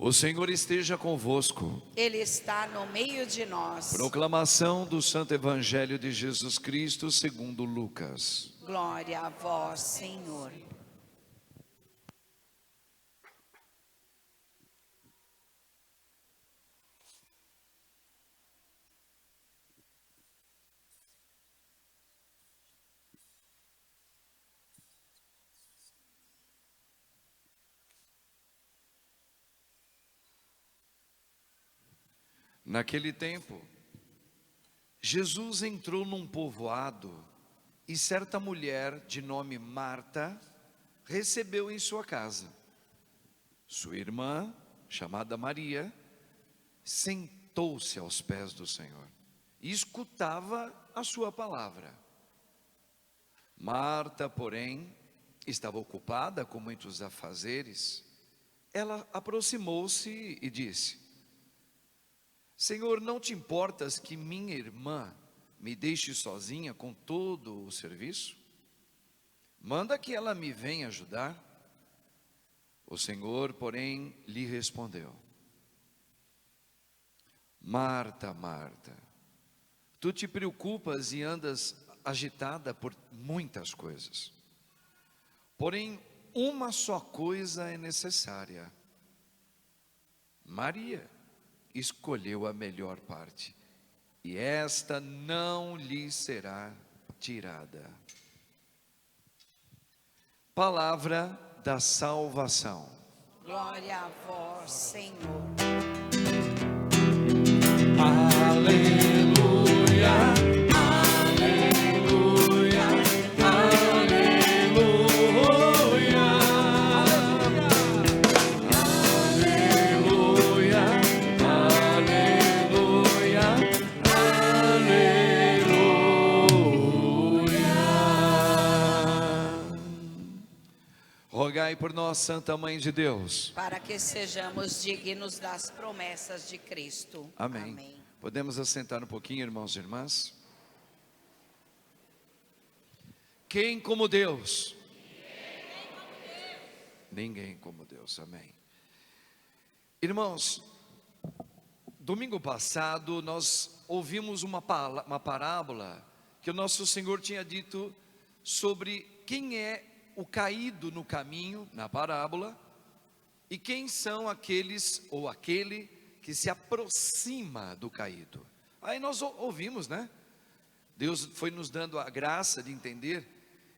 O Senhor esteja convosco. Ele está no meio de nós. Proclamação do Santo Evangelho de Jesus Cristo segundo Lucas. Glória a vós, Senhor. Naquele tempo, Jesus entrou num povoado e certa mulher de nome Marta recebeu em sua casa. Sua irmã, chamada Maria, sentou-se aos pés do Senhor e escutava a sua palavra. Marta, porém, estava ocupada com muitos afazeres. Ela aproximou-se e disse: Senhor, não te importas que minha irmã me deixe sozinha com todo o serviço? Manda que ela me venha ajudar. O Senhor, porém, lhe respondeu: Marta, Marta, tu te preocupas e andas agitada por muitas coisas. Porém, uma só coisa é necessária. Maria escolheu a melhor parte, e esta não lhe será tirada. Palavra da salvação. Glória a vós, Senhor. Aleluia, aleluia, aleluia, aleluia, aleluia, aleluia. Rogai por nós, Santa Mãe de Deus, Para que sejamos dignos das promessas de Cristo. Amém. Podemos assentar um pouquinho, irmãos e irmãs? Quem como Deus? Ninguém como Deus, amém. Irmãos, domingo passado nós ouvimos uma parábola que o nosso Senhor tinha dito sobre quem é o caído no caminho, na parábola, e quem são aqueles ou aquele que se aproxima do caído. Aí nós ouvimos, né? Deus foi nos dando a graça de entender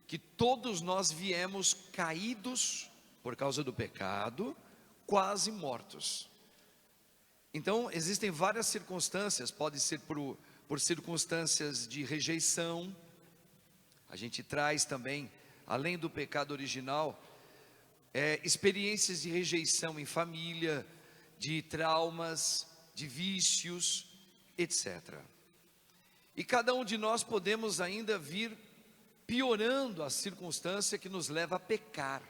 que todos nós viemos caídos por causa do pecado, quase mortos. Então existem várias circunstâncias, pode ser por circunstâncias de rejeição. A gente traz também, além do pecado original, experiências de rejeição em família, de traumas, de vícios, etc. E cada um de nós podemos ainda vir piorando a circunstância que nos leva a pecar.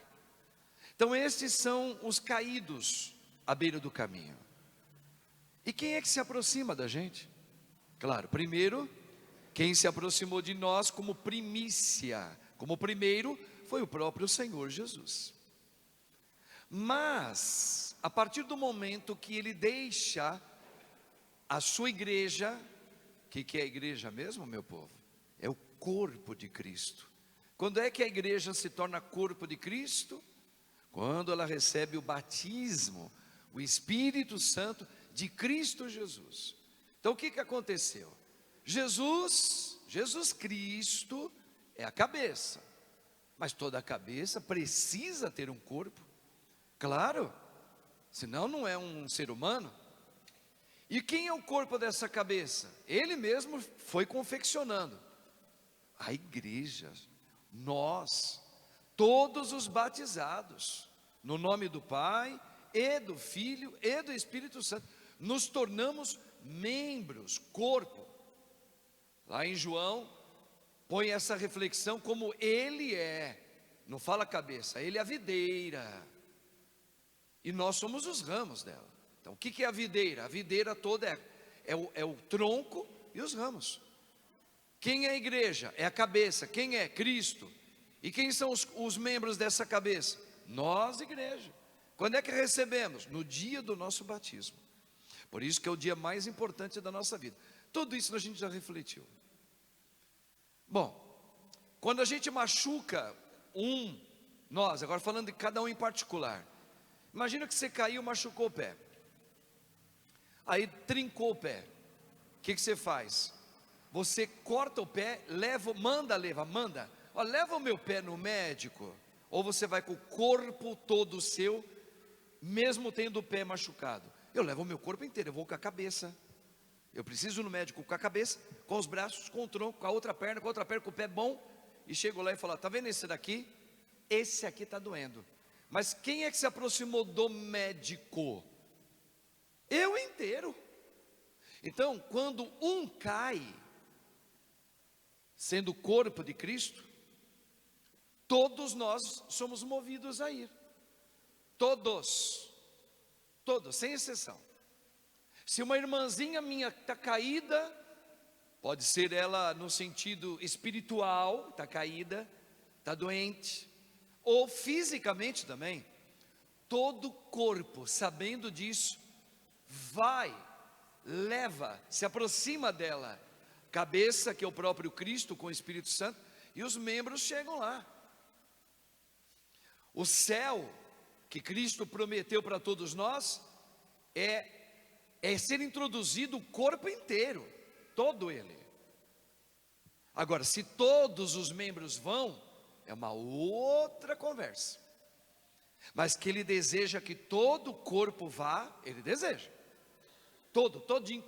Então estes são os caídos à beira do caminho. E quem é que se aproxima da gente? Claro, primeiro, quem se aproximou de nós como primícia, como primeiro, foi o próprio Senhor Jesus. Mas, a partir do momento que Ele deixa a sua igreja, o que é a igreja mesmo, meu povo? É o corpo de Cristo. Quando é que a igreja se torna corpo de Cristo? Quando ela recebe o batismo, o Espírito Santo de Cristo Jesus. Então o que aconteceu? Jesus Cristo é a cabeça, mas toda a cabeça precisa ter um corpo. Claro, senão não é um ser humano. E quem é o corpo dessa cabeça? Ele mesmo foi confeccionando a igreja, nós, todos os batizados, no nome do Pai, e do Filho, e do Espírito Santo, nos tornamos membros, corpo. Lá em João, põe essa reflexão como Ele é, não fala cabeça, Ele é a videira, e nós somos os ramos dela. Então o que é a videira? A videira toda é o tronco e os ramos. Quem é a igreja? É a cabeça. Quem é? Cristo. E quem são os membros dessa cabeça? Nós, igreja. Quando é que recebemos? No dia do nosso batismo. Por isso que é o dia mais importante da nossa vida. Tudo isso a gente já refletiu. Bom, quando a gente machuca nós, agora falando de cada um em particular. Imagina que você caiu, machucou o pé. Aí trincou o pé. O que você faz? Você corta o pé, manda. Ó, leva o meu pé no médico. Ou você vai com o corpo todo seu, mesmo tendo o pé machucado. Eu levo o meu corpo inteiro, eu vou com a cabeça. Eu preciso ir no médico com a cabeça, com os braços, com o tronco, com a outra perna, com o pé bom. E chego lá e falo, tá vendo esse daqui? Esse aqui está doendo. Mas quem é que se aproximou do médico? Eu inteiro. Então, quando um cai, sendo o corpo de Cristo, todos nós somos movidos a ir. Todos, sem exceção. Se uma irmãzinha minha está caída, pode ser ela no sentido espiritual, está caída, está doente, ou fisicamente também, todo corpo, sabendo disso, leva, se aproxima dela, cabeça que é o próprio Cristo com o Espírito Santo, e os membros chegam lá. O céu que Cristo prometeu para todos nós é ser introduzido o corpo inteiro, todo ele. Agora, se todos os membros vão, é uma outra conversa. Mas que ele deseja que todo o corpo vá, ele deseja. Todinho.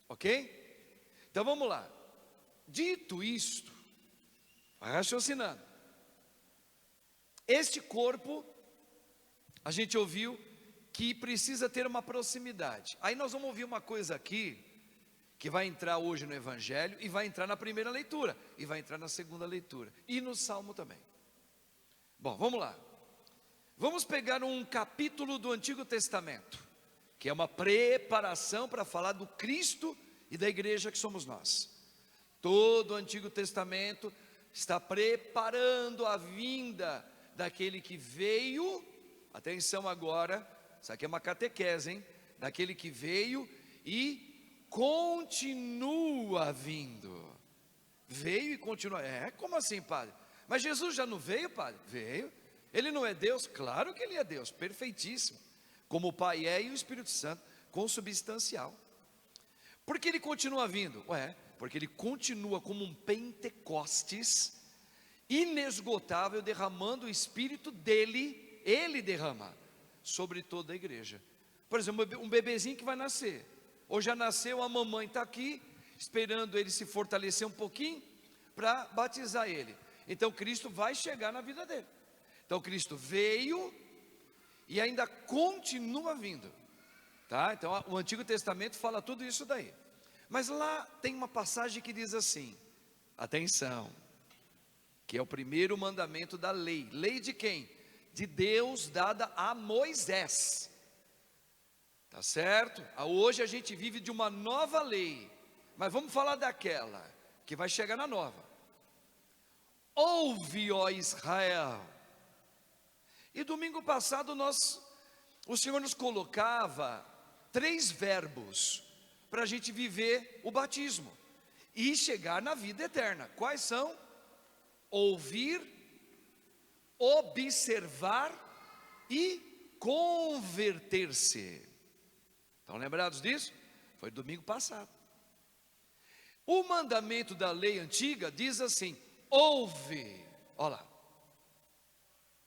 Ok? Então vamos lá. Dito isto, vai raciocinando. Este corpo, a gente ouviu que precisa ter uma proximidade. Aí nós vamos ouvir uma coisa aqui, que vai entrar hoje no Evangelho, e vai entrar na primeira leitura, e vai entrar na segunda leitura, e no Salmo também. Bom, vamos lá. Vamos pegar um capítulo do Antigo Testamento, que é uma preparação para falar do Cristo e da igreja que somos nós. Todo o Antigo Testamento está preparando a vinda daquele que veio, atenção agora, isso aqui é uma catequese, hein? Daquele que veio e continua vindo. Veio e continua. Como assim, padre? Mas Jesus já não veio, padre? Veio. Ele não é Deus? Claro que ele é Deus, perfeitíssimo. Como o Pai é e o Espírito Santo, consubstancial. Por que ele continua vindo? Porque ele continua como um Pentecostes inesgotável, derramando o Espírito dele, ele derrama sobre toda a igreja. Por exemplo, um bebezinho que vai nascer, ou já nasceu, a mamãe está aqui, esperando ele se fortalecer um pouquinho, para batizar ele. Então Cristo vai chegar na vida dele. Então Cristo veio, e ainda continua vindo, tá? Então o Antigo Testamento fala tudo isso daí. Mas lá tem uma passagem que diz assim, atenção, que é o primeiro mandamento da lei. Lei de quem? De Deus, dada a Moisés. Tá certo? Hoje a gente vive de uma nova lei, mas vamos falar daquela que vai chegar na nova. Ouve, ó Israel. E domingo passado o Senhor nos colocava 3 verbos para a gente viver o batismo e chegar na vida eterna. Quais são? Ouvir, observar e converter-se. Estão lembrados disso? Foi domingo passado. O mandamento da lei antiga diz assim: ouve, olha lá.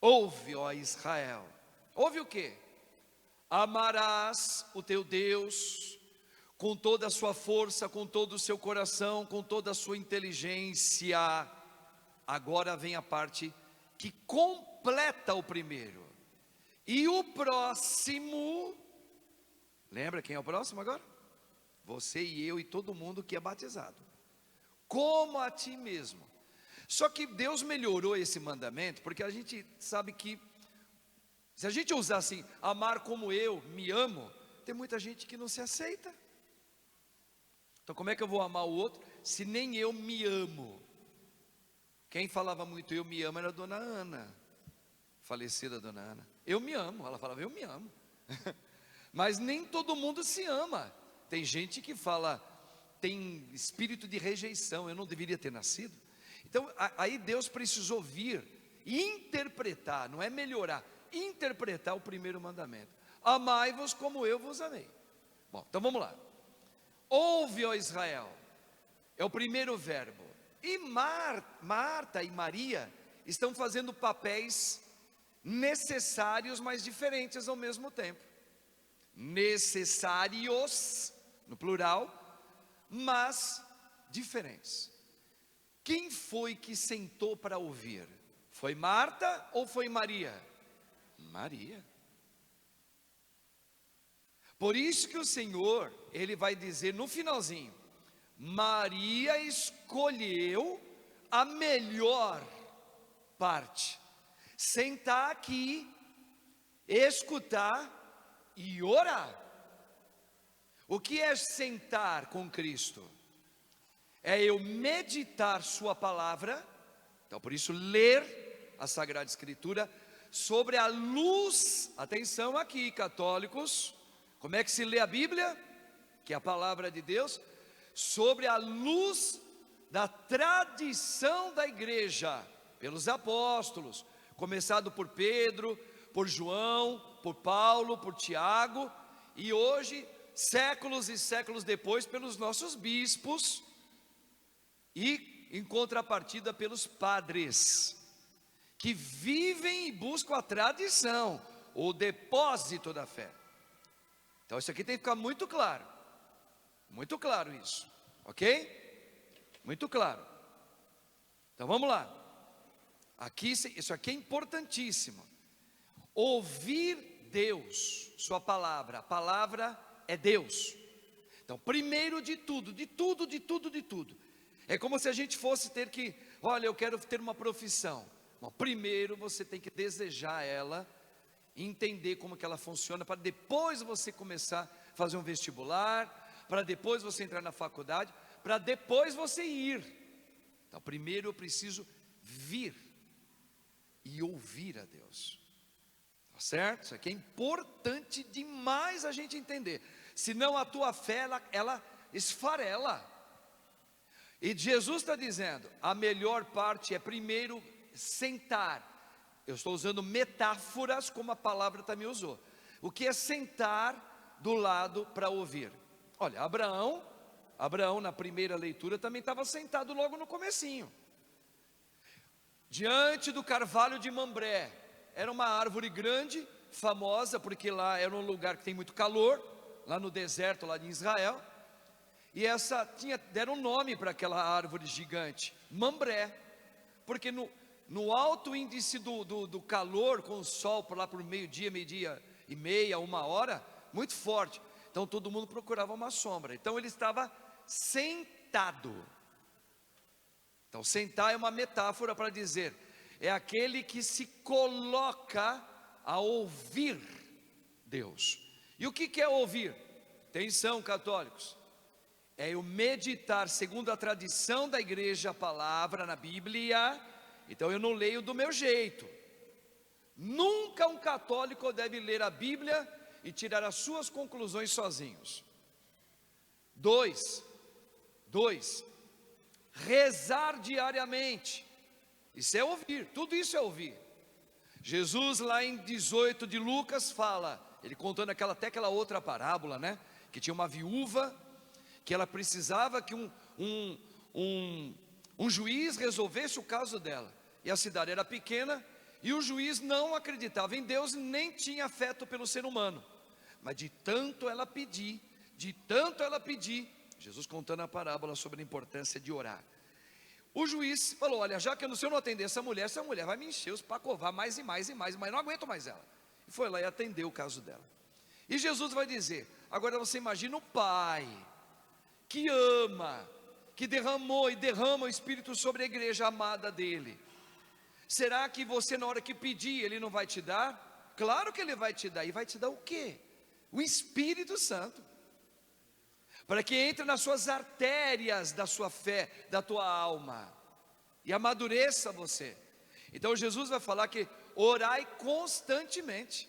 Ouve, ó Israel. Ouve o quê? Amarás o teu Deus com toda a sua força, com todo o seu coração, com toda a sua inteligência. Agora vem a parte que completa o primeiro. E o próximo, lembra quem é o próximo agora? Você e eu e todo mundo que é batizado. Como a ti mesmo. Só que Deus melhorou esse mandamento, porque a gente sabe que, se a gente usar assim, amar como eu me amo, tem muita gente que não se aceita. Então como é que eu vou amar o outro, se nem eu me amo? Quem falava muito eu me amo era a dona Ana. falecida dona Ana. Eu me amo, ela falava, eu me amo. Mas nem todo mundo se ama. Tem gente que fala, tem espírito de rejeição, eu não deveria ter nascido. Então aí Deus precisou vir e interpretar, não é melhorar, interpretar o primeiro mandamento: amai-vos como eu vos amei. Bom, então vamos lá. Ouve, ó Israel, é o primeiro verbo. E Marta e Maria estão fazendo papéis necessários, mas diferentes ao mesmo tempo. Necessários, no plural, mas diferentes. Quem foi que sentou para ouvir? Foi Marta ou foi Maria? Maria. Por isso que o Senhor, Ele vai dizer no finalzinho: Maria escolheu a melhor parte. Sentar aqui, escutar e orar. O que é sentar com Cristo? É eu meditar sua palavra. Então por isso ler a Sagrada Escritura sobre a luz. Atenção aqui, católicos. Como é que se lê a Bíblia? Que é a palavra de Deus. Sobre a luz da tradição da igreja, pelos apóstolos, começado por Pedro, por João, por Paulo, por Tiago, e hoje, séculos e séculos depois, pelos nossos bispos, e em contrapartida pelos padres, que vivem e buscam a tradição, o depósito da fé. Então isso aqui tem que ficar muito claro isso, ok? Muito claro. Então vamos lá. Aqui, isso aqui é importantíssimo. Ouvir Deus, sua palavra. A palavra é Deus. Então, primeiro de tudo, é como se a gente fosse ter que, olha, eu quero ter uma profissão. Bom, primeiro você tem que desejar ela, entender como que ela funciona, para depois você começar a fazer um vestibular, para depois você entrar na faculdade, para depois você ir. Então, primeiro eu preciso vir e ouvir a Deus. Tá certo? Isso aqui é importante demais a gente entender. Senão a tua fé, ela esfarela. E Jesus está dizendo, a melhor parte é primeiro sentar. Eu estou usando metáforas como a palavra também usou. O que é sentar do lado para ouvir? Olha, Abraão na primeira leitura também estava sentado logo no comecinho, diante do carvalho de Mambré. Era uma árvore grande, famosa, porque lá era um lugar que tem muito calor, lá no deserto, lá em Israel. E deram um nome para aquela árvore gigante, Mambré, porque no alto índice do calor, com o sol por lá por meio-dia e meia, 1 hora, muito forte. Então todo mundo procurava uma sombra. Então ele estava sentado. Então sentar é uma metáfora para dizer, é aquele que se coloca a ouvir Deus. E o que é ouvir? Atenção, católicos. É eu meditar segundo a tradição da igreja, a palavra na Bíblia. Então eu não leio do meu jeito. Nunca um católico deve ler a Bíblia e tirar as suas conclusões sozinhos. 2, rezar diariamente. Isso é ouvir, tudo isso é ouvir. Jesus lá em 18 de Lucas fala, ele contando até aquela outra parábola, né? Que tinha uma viúva, que ela precisava que um juiz resolvesse o caso dela. E a cidade era pequena, e o juiz não acreditava em Deus, nem tinha afeto pelo ser humano. Mas de tanto ela pedir, Jesus contando a parábola sobre a importância de orar. O juiz falou, olha, já que se eu não atender essa mulher vai me encher os pacovar mais e mais, mas não aguento mais ela. E foi lá e atendeu o caso dela. E Jesus vai dizer, agora você imagina o pai, que ama, que derramou e derrama o Espírito sobre a igreja amada dele. Será que você na hora que pedir, ele não vai te dar? Claro que ele vai te dar, e vai te dar o quê? O Espírito Santo, para que entre nas suas artérias da sua fé, da tua alma, e amadureça você. Então Jesus vai falar que orai constantemente.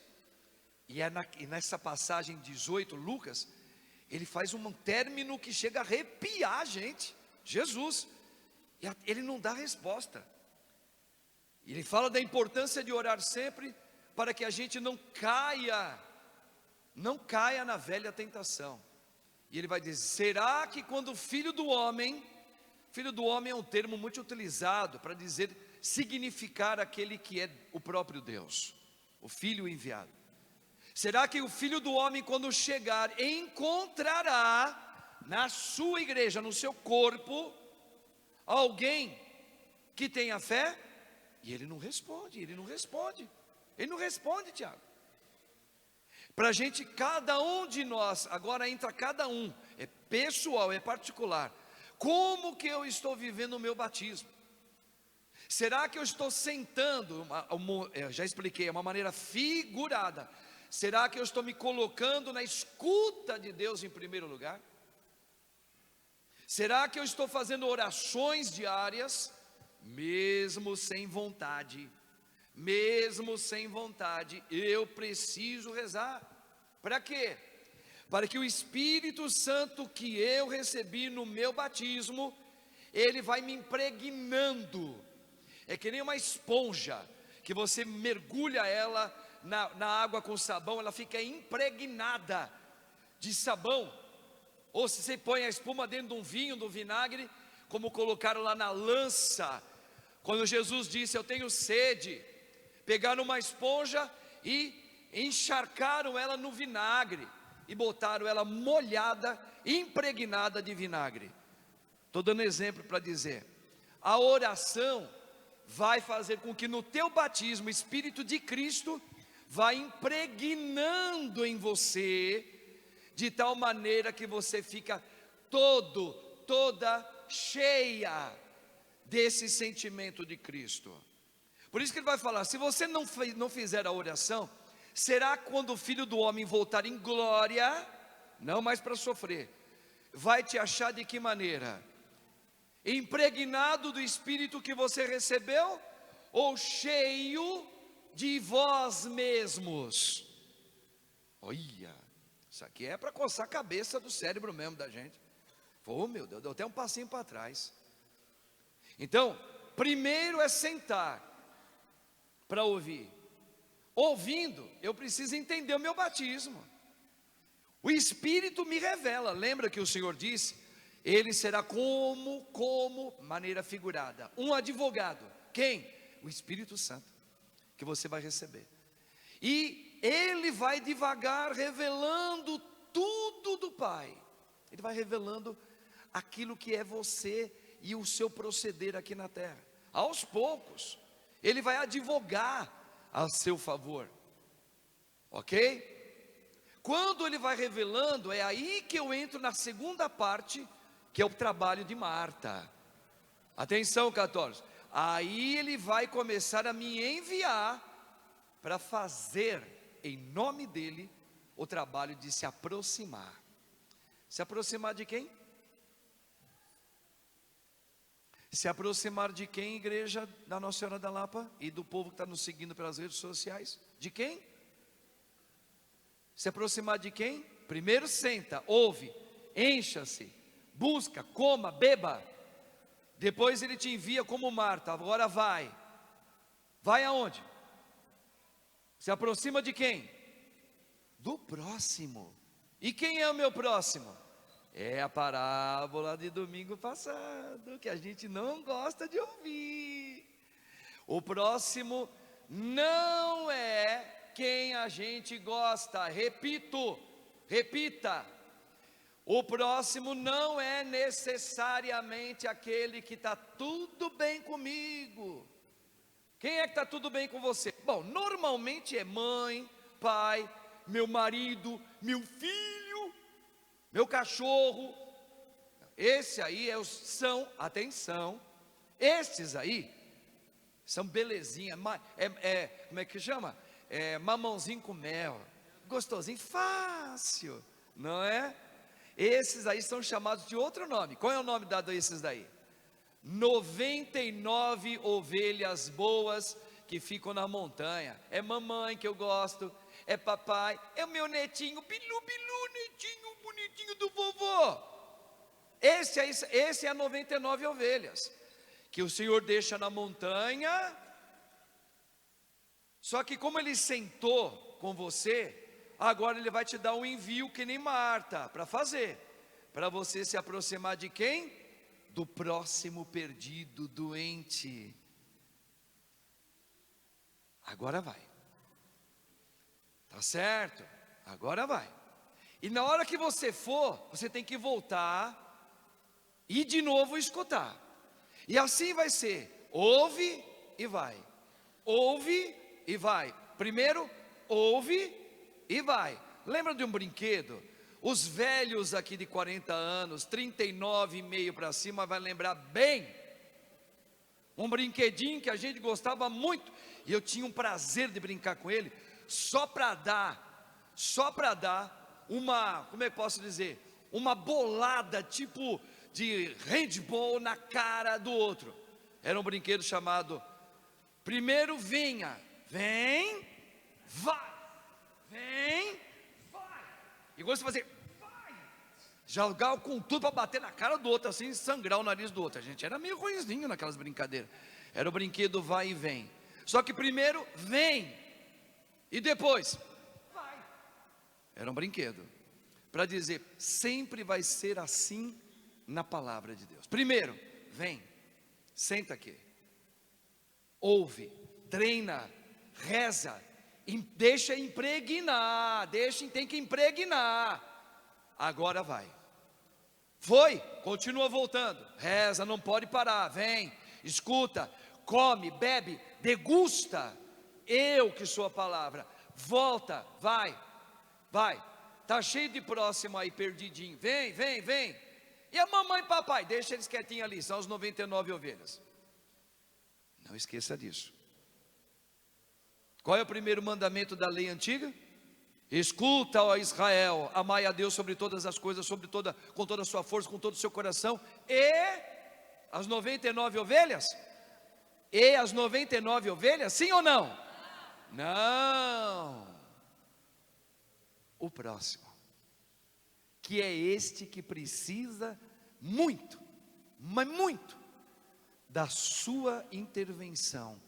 E nessa passagem 18, Lucas, ele faz um término que chega a arrepiar a gente. Jesus, ele não dá resposta. Ele fala da importância de orar sempre, para que a gente não caia na velha tentação. E ele vai dizer: será que quando o filho do homem é um termo muito utilizado para significar aquele que é o próprio Deus, o filho enviado. Será que o filho do homem, quando chegar, encontrará na sua igreja, no seu corpo, alguém que tenha fé? E ele não responde, Tiago. Para a gente, cada um de nós, agora entra cada um, é pessoal, é particular. Como que eu estou vivendo o meu batismo? Será que eu estou sentando, já expliquei, é uma maneira figurada. Será que eu estou me colocando na escuta de Deus em primeiro lugar? Será que eu estou fazendo orações diárias, mesmo sem vontade? Eu preciso rezar. Para quê? Para que o Espírito Santo que eu recebi no meu batismo, ele vai me impregnando. É que nem uma esponja, que você mergulha ela na água com sabão, ela fica impregnada de sabão. Ou se você põe a espuma dentro de um vinho, do vinagre, como colocaram lá na lança, quando Jesus disse: eu tenho sede, pegaram uma esponja e encharcaram ela no vinagre, e botaram ela molhada, impregnada de vinagre. Estou dando exemplo para dizer, a oração vai fazer com que no teu batismo, o Espírito de Cristo vai impregnando em você, de tal maneira que você fica toda cheia desse sentimento de Cristo. Por isso que ele vai falar: se você não fizer a oração, será quando o Filho do Homem voltar em glória, não mais para sofrer, vai te achar de que maneira? Impregnado do Espírito que você recebeu, ou cheio de vós mesmos? Olha, isso aqui é para coçar a cabeça do cérebro mesmo da gente. Oh meu Deus, deu até um passinho para trás. Então, primeiro é sentar para ouvir. Ouvindo, eu preciso entender o meu batismo. O Espírito me revela. Lembra que o Senhor disse: ele será como maneira figurada, um advogado. Quem? O Espírito Santo, que você vai receber. E ele vai devagar revelando tudo do Pai. Ele vai revelando aquilo que é você e o seu proceder aqui na terra. Aos poucos, ele vai advogar a seu favor. Ok? Quando ele vai revelando, é aí que eu entro na segunda parte, que é o trabalho de Marta. Atenção, católicos. Aí ele vai começar a me enviar para fazer, em nome dele, o trabalho de se aproximar. Se aproximar de quem? Se aproximar de quem, igreja da Nossa Senhora da Lapa? E do povo que está nos seguindo pelas redes sociais? De quem? Se aproximar de quem? Primeiro senta, ouve, encha-se, busca, coma, beba. Depois ele te envia como Marta. Agora vai. Vai aonde? Se aproxima de quem? Do próximo. E quem é o meu próximo? É a parábola de domingo passado, que a gente não gosta de ouvir. O próximo não é quem a gente gosta. Repita. O próximo não é necessariamente aquele que está tudo bem comigo. Quem é que está tudo bem com você? Bom, normalmente é mãe, pai, meu marido, meu filho, meu cachorro. Esse aí são, atenção, esses aí são belezinha, como é que chama? Mamãozinho com mel, gostosinho, fácil, não é? Esses aí são chamados de outro nome. Qual é o nome dado a esses daí? 99 ovelhas boas que ficam na montanha. É mamãe que eu gosto, é papai, é o meu netinho, bilu, bilu, netinho bonitinho do vovô. Esse é a 99 ovelhas, que o Senhor deixa na montanha. Só que como Ele sentou com você, agora Ele vai te dar um envio que nem Marta, para fazer, para você se aproximar de quem? Do próximo perdido, doente. Agora vai, tá certo? Agora vai. E na hora que você for, você tem que voltar e de novo escutar. E assim vai ser: ouve e vai, ouve e vai. Primeiro, ouve e vai. Lembra de um brinquedo? Os velhos aqui de 40 anos, 39,5 para cima, vai lembrar bem. Um brinquedinho que a gente gostava muito, e eu tinha um prazer de brincar com ele, só para dar uma, como é que posso dizer? Uma bolada tipo de handball na cara do outro. Era um brinquedo chamado primeiro venha, vem, vai, vem, vai. E quando você fazer, vai, jogar com tudo para bater na cara do outro, assim, sangrar o nariz do outro. A gente era meio ruinzinho naquelas brincadeiras. Era o brinquedo vai e vem. Só que primeiro vem e depois vai. Era um brinquedo para dizer, sempre vai ser assim na palavra de Deus. Primeiro, vem, senta aqui, ouve, treina, reza, deixa impregnar, tem que impregnar. Agora vai. Foi, continua voltando, reza, não pode parar, vem, escuta, come, bebe, degusta. Eu que sou a palavra, volta, vai, tá cheio de próximo aí, perdidinho, vem, vem, vem. E a mamãe e papai, deixa eles quietinhos ali, são as 99 ovelhas. Não esqueça disso. Qual é o primeiro mandamento da lei antiga? Escuta, ó Israel, amai a Deus sobre todas as coisas, com toda a sua força, com todo o seu coração. E as 99 ovelhas? E as 99 ovelhas, sim ou não? Não. O próximo, que é este que precisa muito, mas muito, da sua intervenção.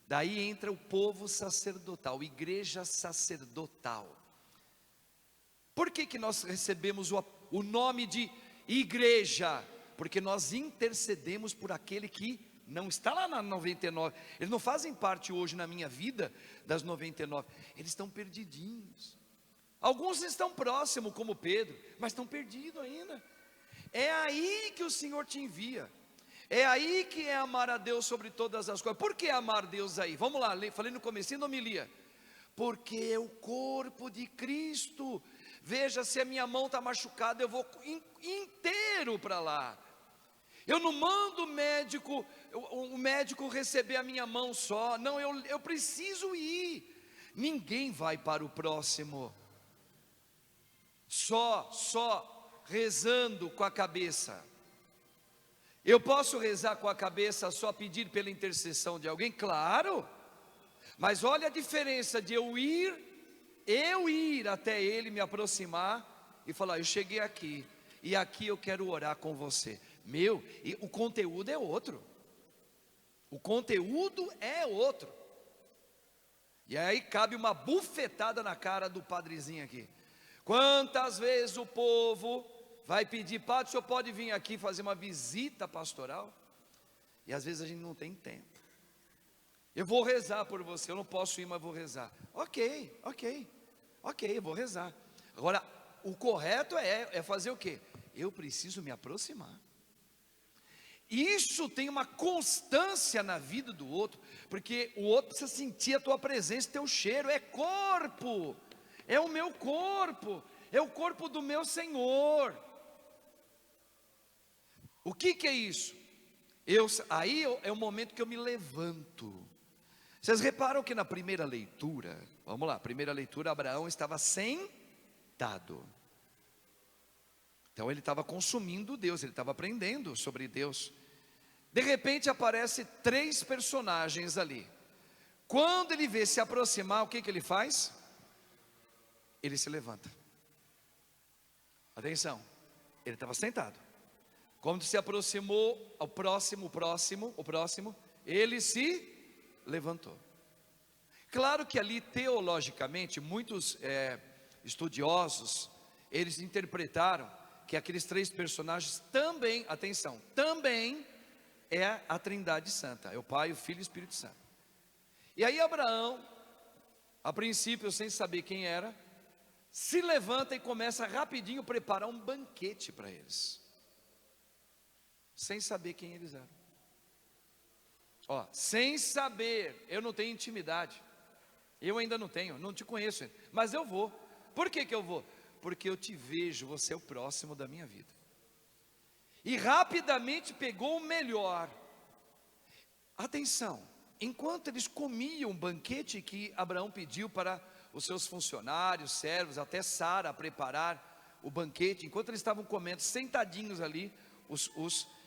Daí entra o povo sacerdotal, igreja sacerdotal. Por que nós recebemos o nome de igreja? Porque nós intercedemos por aquele que não está lá na 99. Eles não fazem parte hoje na minha vida das 99. Eles estão perdidinhos. Alguns estão próximos, como Pedro, mas estão perdidos ainda. É aí que o Senhor te envia. É aí que é amar a Deus sobre todas as coisas. Por que amar Deus aí? Vamos lá, falei no comecinho da homilia. Porque é o corpo de Cristo. Veja, se a minha mão está machucada, eu vou inteiro para lá. Eu não mando o médico receber a minha mão só. Não, eu preciso ir. Ninguém vai para o próximo só rezando com a cabeça. Eu posso rezar com a cabeça, só pedir pela intercessão de alguém? Claro. Mas olha a diferença de eu ir até ele, me aproximar e falar, eu cheguei aqui, e aqui eu quero orar com você. E o conteúdo é outro. O conteúdo é outro. E aí cabe uma bufetada na cara do padrezinho aqui. Quantas vezes o povo vai pedir, padre, o senhor pode vir aqui fazer uma visita pastoral? E às vezes a gente não tem tempo. Eu vou rezar por você, eu não posso ir, mas vou rezar. Ok, eu vou rezar. Agora, o correto é fazer o quê? Eu preciso me aproximar. Isso tem uma constância na vida do outro, porque o outro precisa sentir a tua presença, teu cheiro, é corpo, é o meu corpo, é o corpo do meu Senhor. O que é isso? Aí é o momento que eu me levanto. Vocês reparam que na primeira leitura, vamos lá, primeira leitura, Abraão estava sentado. Então ele estava consumindo Deus, ele estava aprendendo sobre Deus. De repente aparece 3 personagens ali. Quando ele vê se aproximar, o que ele faz? Ele se levanta. Atenção, ele estava sentado. Quando se aproximou ao próximo, ele se levantou. Claro que ali teologicamente, muitos estudiosos, eles interpretaram que aqueles três personagens também, atenção, também é a Trindade Santa, é o Pai, o Filho e o Espírito Santo. E aí Abraão, a princípio sem saber quem era, se levanta e começa rapidinho a preparar um banquete para eles, sem saber quem eles eram. Ó, sem saber, eu não tenho intimidade, eu ainda não tenho, não te conheço, mas eu vou. Por que eu vou? Porque eu te vejo, você é o próximo da minha vida. E rapidamente pegou o melhor. Atenção, enquanto eles comiam o banquete que Abraão pediu para os seus funcionários, servos, até Sara preparar o banquete, enquanto eles estavam comendo, sentadinhos ali,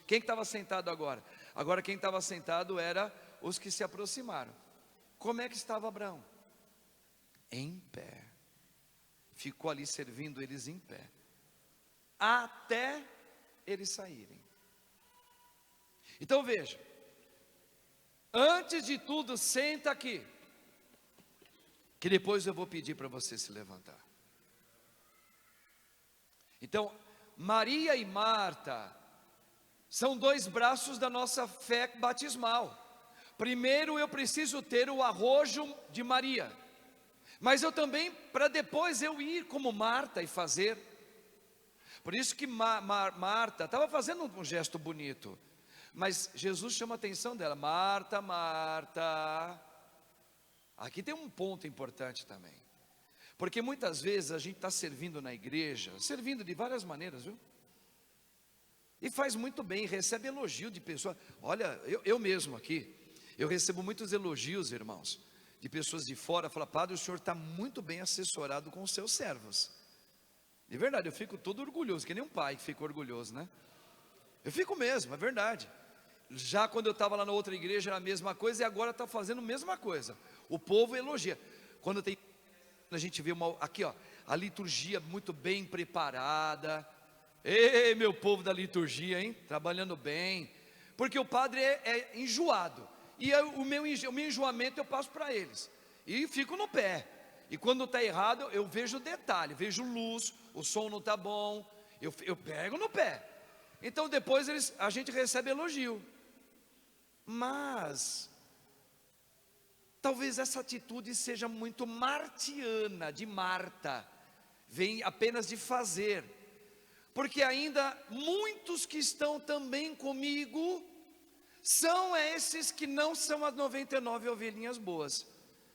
quem estava sentado agora? Agora quem estava sentado era os que se aproximaram. Como é que estava Abraão? Em pé. Ficou ali servindo eles em pé, até eles saírem. Então veja, antes de tudo, senta aqui, que depois eu vou pedir para você se levantar. Então, Maria e Marta são dois braços da nossa fé batismal. Primeiro eu preciso ter o arrojo de Maria, mas eu também, para depois eu ir como Marta e fazer. Por isso que Marta estava fazendo um gesto bonito, mas Jesus chama a atenção dela. Marta, Marta. Aqui tem um ponto importante também, porque muitas vezes a gente está servindo na igreja, servindo de várias maneiras, viu? E faz muito bem, recebe elogio de pessoas. Olha, eu mesmo aqui, eu recebo muitos elogios, irmãos, de pessoas de fora. Fala, padre, o senhor está muito bem assessorado com os seus servos. De verdade, eu fico todo orgulhoso, que nem um pai que fica orgulhoso, né? Eu fico mesmo, é verdade. Já quando eu estava lá na outra igreja era a mesma coisa, e agora está fazendo a mesma coisa. O povo elogia. Quando a gente vê aqui, ó, a liturgia muito bem preparada. Ei, meu povo da liturgia, hein? Trabalhando bem. Porque o padre é enjoado. E o meu enjoamento eu passo para eles. E fico no pé. E quando está errado, eu vejo o detalhe, vejo luz, o som não está bom, eu pego no pé. Então depois a gente recebe elogio. Mas talvez essa atitude seja muito martiana, de Marta, vem apenas de fazer. Porque ainda muitos que estão também comigo são esses que não são as 99 ovelhinhas boas,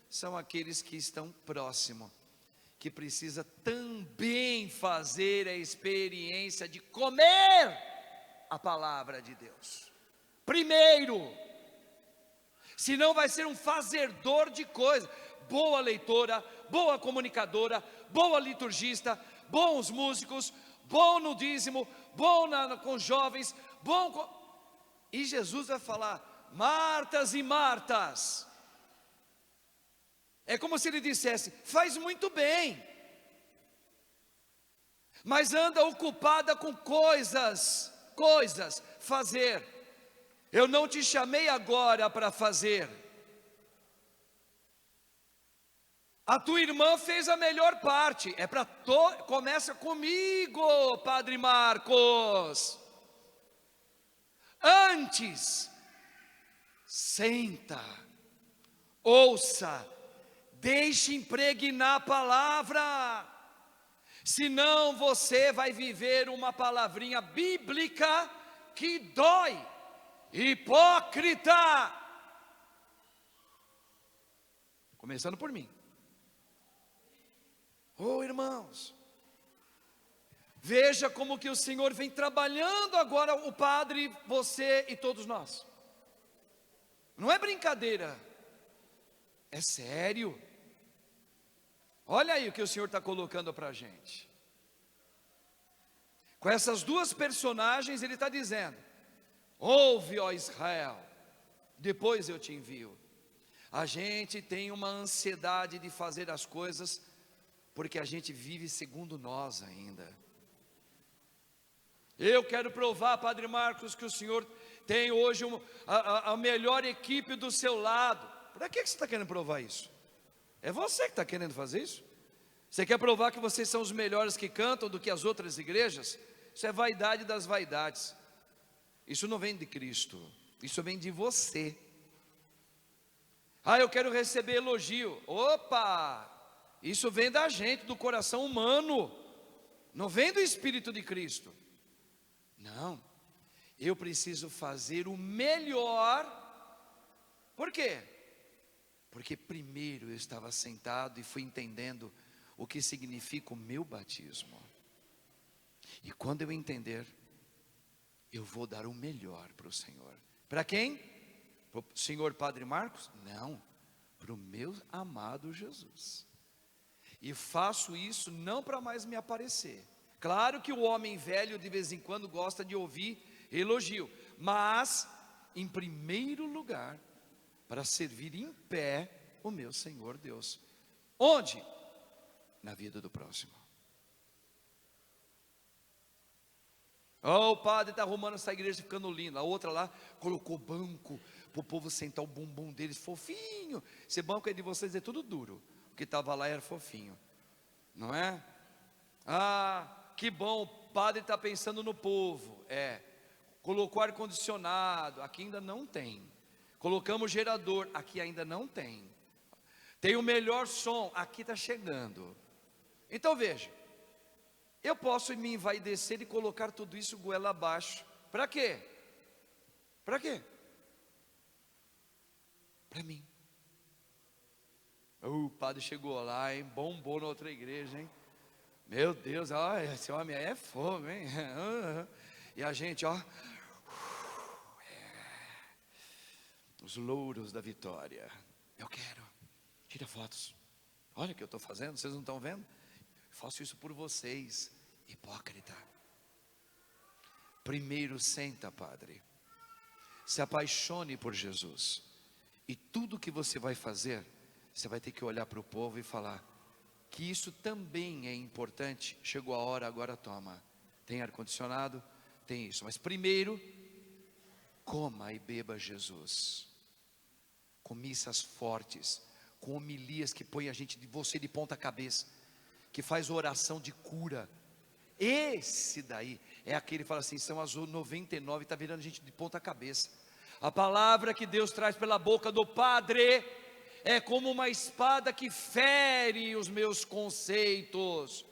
são aqueles que estão próximo, que precisa também fazer a experiência de comer a palavra de Deus primeiro, senão vai ser um fazedor de coisas. Boa leitora, boa comunicadora, boa liturgista, bons músicos, bom no dízimo, bom com jovens, e Jesus vai falar, Martas e Martas. É como se ele dissesse, faz muito bem, mas anda ocupada com coisas, fazer. Eu não te chamei agora para fazer. A tua irmã fez a melhor parte. Começa comigo, Padre Marcos. Antes, senta, ouça, deixe impregnar a palavra. Senão você vai viver uma palavrinha bíblica que dói. Hipócrita. Começando por mim. Oh, irmãos, veja como que o Senhor vem trabalhando agora, o Padre, você e todos nós. Não é brincadeira, é sério. Olha aí o que o Senhor está colocando para a gente. Com essas duas personagens ele está dizendo, ouve, ó Israel, depois eu te envio. A gente tem uma ansiedade de fazer as coisas, porque a gente vive segundo nós ainda. Eu quero provar, Padre Marcos, que o senhor tem hoje a melhor equipe do seu lado. Para que você está querendo provar isso? É você que está querendo fazer isso? Você quer provar que vocês são os melhores que cantam do que as outras igrejas? Isso é vaidade das vaidades. Isso não vem de Cristo, isso vem de você. Eu quero receber elogio. Opa! Isso vem da gente, do coração humano. Não vem do Espírito de Cristo. Não, eu preciso fazer o melhor. Por quê? Porque primeiro eu estava sentado e fui entendendo o que significa o meu batismo. E quando eu entender, eu vou dar o melhor para o Senhor. Para quem? Para o senhor Padre Marcos? Não, para o meu amado Jesus. E faço isso não para mais me aparecer. Claro que o homem velho de vez em quando gosta de ouvir elogio, mas em primeiro lugar, para servir em pé o meu Senhor Deus. Onde? Na vida do próximo. O padre está arrumando essa igreja ficando linda. A outra lá colocou banco para o povo sentar o bumbum deles fofinho. Esse banco é de vocês, é tudo duro. O que estava lá era fofinho, não é? Que bom, o padre está pensando no povo. Colocou ar-condicionado, aqui ainda não tem. Colocamos gerador, aqui ainda não tem. Tem o melhor som, aqui está chegando. Então veja, eu posso me envaidecer e colocar tudo isso goela abaixo. Para quê? Para quê? Para mim. O padre chegou lá, hein? Bombou na outra igreja, hein? Meu Deus, esse homem aí é fogo, hein? E a gente, os louros da vitória. Eu quero. Tira fotos. Olha o que eu estou fazendo, vocês não estão vendo? Eu faço isso por vocês, hipócrita. Primeiro senta, padre. Se apaixone por Jesus. E tudo que você vai fazer, você vai ter que olhar para o povo e falar que isso também é importante. Chegou a hora, agora toma. Tem ar-condicionado? Tem isso. Mas primeiro, coma e beba Jesus. Com missas fortes, com homilias que põe a gente, você de ponta cabeça, que faz oração de cura. Esse daí é aquele que fala assim, são as 99, está virando gente de ponta cabeça. A palavra que Deus traz pela boca do Padre é como uma espada que fere os meus conceitos.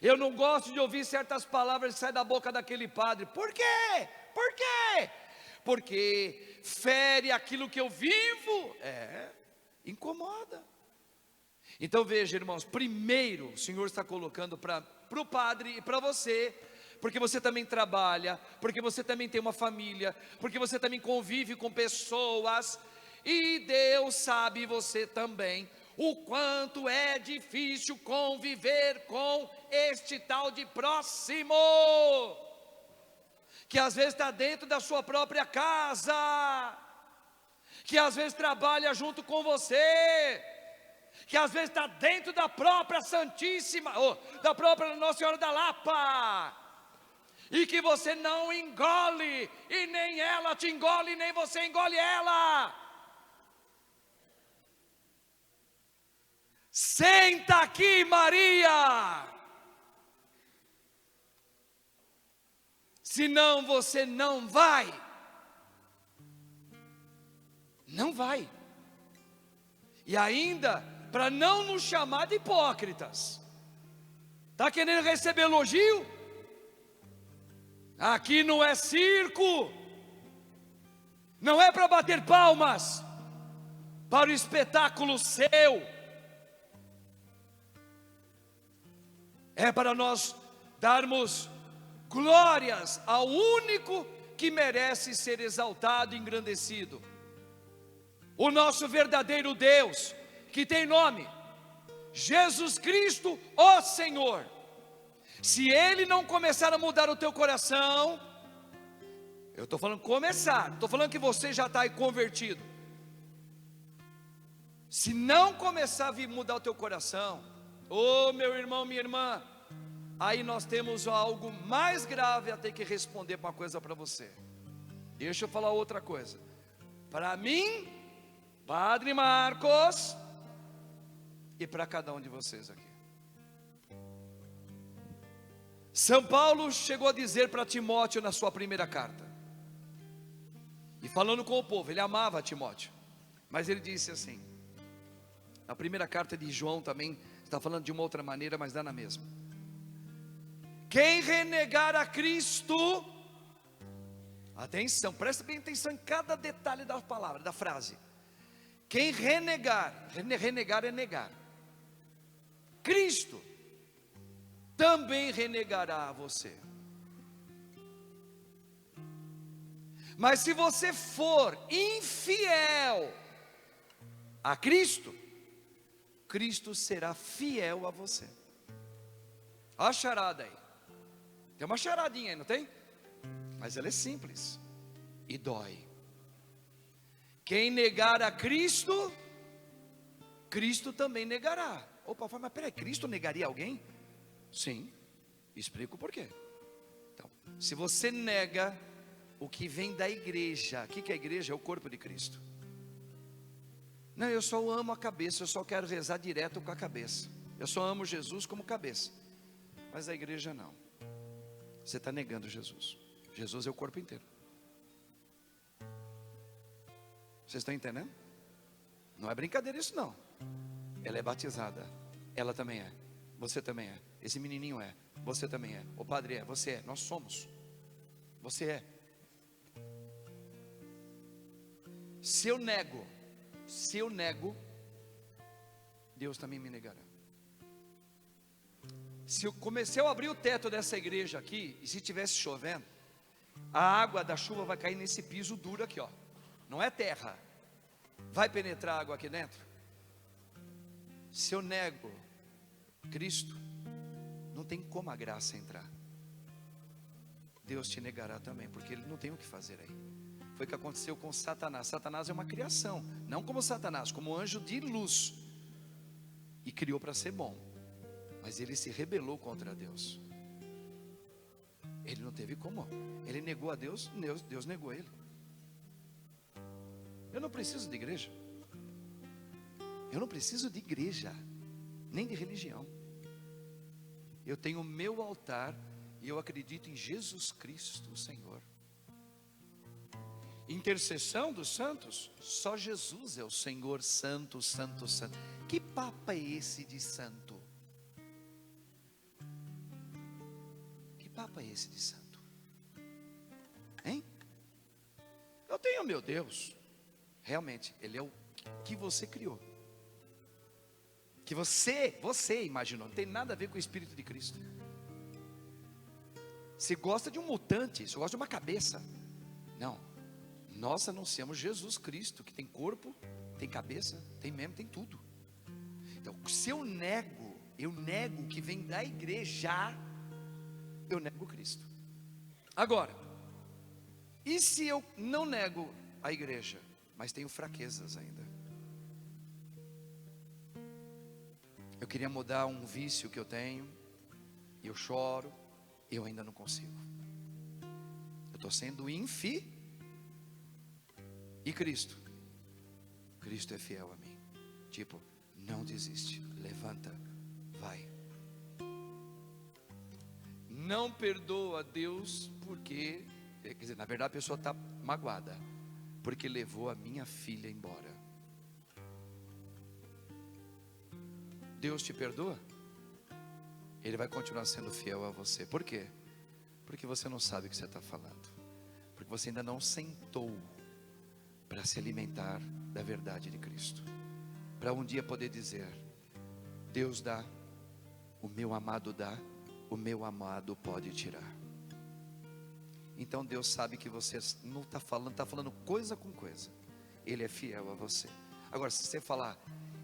Eu não gosto de ouvir certas palavras que saem da boca daquele padre. Por quê? Por quê? Porque fere aquilo que eu vivo. Incomoda. Então veja, irmãos, primeiro o Senhor está colocando para o padre e para você, porque você também trabalha, porque você também tem uma família, porque você também convive com pessoas, e Deus sabe, você também, o quanto é difícil conviver com este tal de próximo, que às vezes está dentro da sua própria casa, que às vezes trabalha junto com você, que às vezes está dentro da própria Santíssima, da própria Nossa Senhora da Lapa, e que você não engole, e nem ela te engole, nem você engole ela. Senta aqui, Maria, senão você não vai. Não vai. E ainda, para não nos chamar de hipócritas, está querendo receber elogio? Aqui não é circo, não é para bater palmas para o espetáculo seu, é para nós darmos glórias ao único que merece ser exaltado e engrandecido, o nosso verdadeiro Deus, que tem nome, Jesus Cristo, ó Senhor. Se Ele não começar a mudar o teu coração, eu estou falando começar, estou falando que você já está aí convertido. Se não começar a vir mudar o teu coração, ô meu irmão, minha irmã, aí nós temos algo mais grave a ter que responder para uma coisa para você. Deixa eu falar outra coisa. Para mim, Padre Marcos, e para cada um de vocês aqui. São Paulo chegou a dizer para Timóteo na sua primeira carta, e falando com o povo, ele amava Timóteo, mas ele disse assim, na primeira carta de João também, está falando de uma outra maneira, mas dá na mesma. Quem renegar a Cristo, atenção, presta bem atenção em cada detalhe da palavra, da frase. Quem renegar é negar, Cristo também renegará a você. Mas se você for infiel a Cristo, Cristo será fiel a você. Olha a charada aí. Tem uma charadinha aí, não tem? Mas ela é simples e dói. Quem negar a Cristo, Cristo também negará. Opa, mas peraí, Cristo negaria alguém? Sim, explico por quê. Então, se você nega o que vem da igreja, o que é a igreja? É o corpo de Cristo. Não, eu só amo a cabeça, eu só quero rezar direto com a cabeça, eu só amo Jesus como cabeça, mas a igreja não. Você está negando Jesus. Jesus é o corpo inteiro. Vocês estão entendendo? Não é brincadeira isso não. Ela é batizada, ela também é, você também é, esse menininho é, você também é, o padre é, você é, nós somos, você é. Se eu nego, Deus também me negará. Se eu comecei a abrir o teto dessa igreja aqui, e se estivesse chovendo, a água da chuva vai cair nesse piso duro aqui, ó. Não é terra. Vai penetrar água aqui dentro? Se eu nego Cristo, não tem como a graça entrar. Deus te negará também, porque Ele não tem o que fazer aí. Foi o que aconteceu com Satanás. Satanás é uma criação, não como Satanás, como anjo de luz, e criou para ser bom, mas ele se rebelou contra Deus. Ele não teve como, ele negou a Deus, Deus negou ele. Eu não preciso de igreja, nem de religião. Eu tenho o meu altar e eu acredito em Jesus Cristo, o Senhor. Intercessão dos santos, só Jesus é o Senhor santo, santo, santo. Que papo é esse de santo? Que papo é esse de santo? Hein? Eu tenho meu Deus, realmente, Ele é o que você criou, que você imaginou, não tem nada a ver com o Espírito de Cristo. Você gosta de um mutante, você gosta de uma cabeça. Não. Nós anunciamos Jesus Cristo, que tem corpo, tem cabeça, tem membro, tem tudo. Então, se eu nego o que vem da igreja, eu nego Cristo. Agora, e se eu não nego a igreja, mas tenho fraquezas ainda? Eu queria mudar um vício que eu tenho, e eu choro, eu ainda não consigo. Eu estou sendo E Cristo é fiel a mim. Tipo, não desiste, levanta, vai. Não perdoa Deus porque, quer dizer, na verdade a pessoa está magoada, porque levou a minha filha embora. Deus te perdoa? Ele vai continuar sendo fiel a você. Por quê? Porque você não sabe o que você está falando, porque você ainda não sentou para se alimentar da verdade de Cristo, para um dia poder dizer: Deus dá, o meu amado dá, o meu amado pode tirar. Então Deus sabe que você não está falando coisa com coisa. Ele é fiel a você. Agora, se você falar: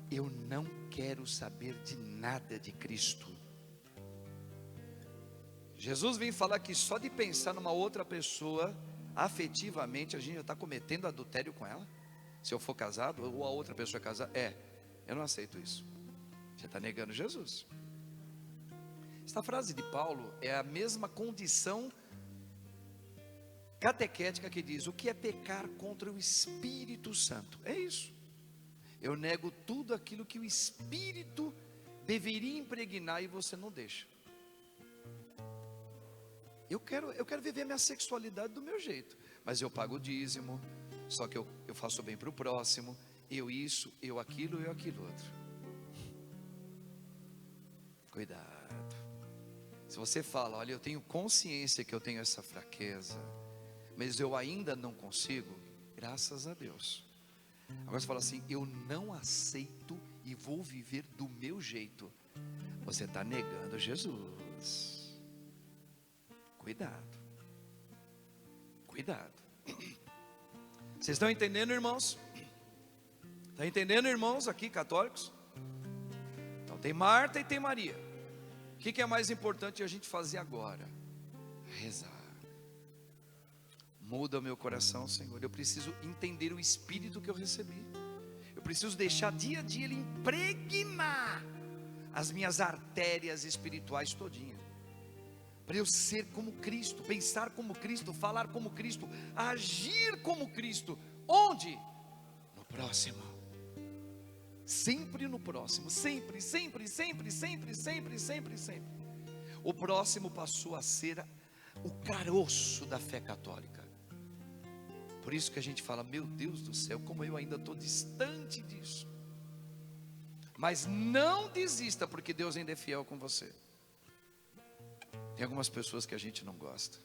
eu não quero saber de nada de Cristo, Jesus vem falar que só de pensar numa outra pessoa afetivamente, a gente já está cometendo adultério com ela. Se eu for casado, ou a outra pessoa é casada, Eu não aceito isso. Você está negando Jesus. Esta frase de Paulo é a mesma condição catequética que diz: o que é pecar contra o Espírito Santo? É isso. Eu nego tudo aquilo que o Espírito deveria impregnar e você não deixa. Eu quero viver minha sexualidade do meu jeito, mas eu pago o dízimo, só que eu faço bem para o próximo, eu isso, eu aquilo outro. Cuidado. Se você fala: olha, eu tenho consciência que eu tenho essa fraqueza, mas eu ainda não consigo, graças a Deus. Agora você fala assim: eu não aceito e vou viver do meu jeito. Você está negando Jesus. Cuidado. Cuidado. Vocês estão entendendo, irmãos? Está entendendo, irmãos, aqui católicos? Então tem Marta e tem Maria. O que é mais importante a gente fazer agora? Rezar. Muda o meu coração, Senhor. Eu preciso entender o Espírito que eu recebi. Eu preciso deixar dia a dia Ele impregnar as minhas artérias espirituais todinha, para eu ser como Cristo, pensar como Cristo, falar como Cristo, agir como Cristo. Onde? No próximo. Sempre no próximo. Sempre. O próximo passou a ser o caroço da fé católica. Por isso que a gente fala: meu Deus do céu, como eu ainda estou distante disso. Mas não desista, porque Deus ainda é fiel com você. Tem algumas pessoas que a gente não gosta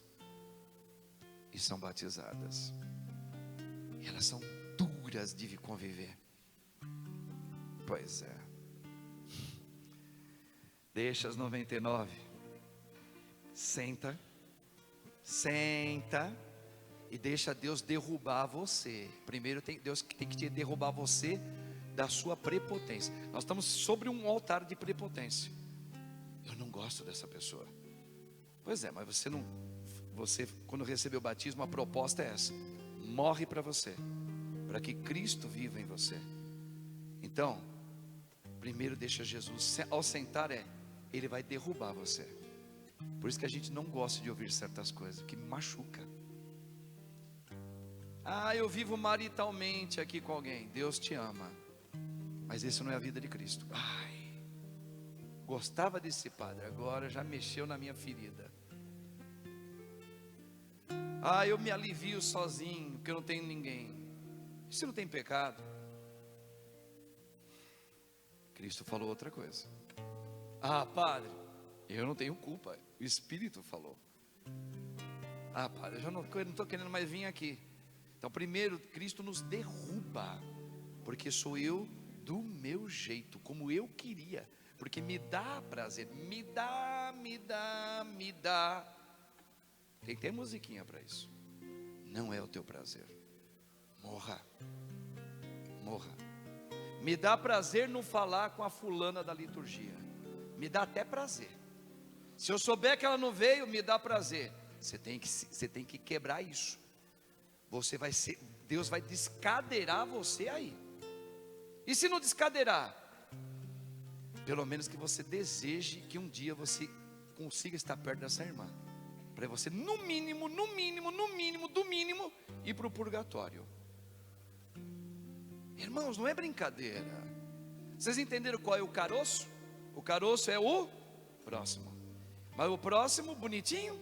e são batizadas, e elas são duras de conviver. Pois é. Deixa as 99. Senta e deixa Deus derrubar você. Primeiro Deus tem que te derrubar você da sua prepotência. Nós estamos sobre um altar de prepotência. Eu não gosto dessa pessoa. Pois é, mas você quando recebeu o batismo, a proposta é essa: morre para você, para que Cristo viva em você. Então, primeiro deixa Jesus, ao sentar Ele vai derrubar você. Por isso que a gente não gosta de ouvir certas coisas, que me machuca. Eu vivo maritalmente aqui com alguém. Deus te ama, mas isso não é a vida de Cristo. Gostava desse padre, agora já mexeu na minha ferida. Eu me alivio sozinho, porque eu não tenho ninguém. Isso não tem pecado? Cristo falou outra coisa. Padre, eu não tenho culpa, o Espírito falou. Padre, eu não estou querendo mais vir aqui. Então primeiro Cristo nos derruba, porque sou eu do meu jeito, como eu queria, porque me dá prazer, me dá. Tem que ter musiquinha para isso. Não é o teu prazer. Morra. Me dá prazer não falar com a fulana da liturgia. Me dá até prazer. Se eu souber que ela não veio, me dá prazer. Você tem que quebrar isso. Deus vai descadeirar você aí. E se não descadeirar, pelo menos que você deseje que um dia você consiga estar perto dessa irmã, para você no mínimo ir para o purgatório. Irmãos, não é brincadeira. Vocês entenderam qual é o caroço? O caroço é o próximo. Mas o próximo, bonitinho.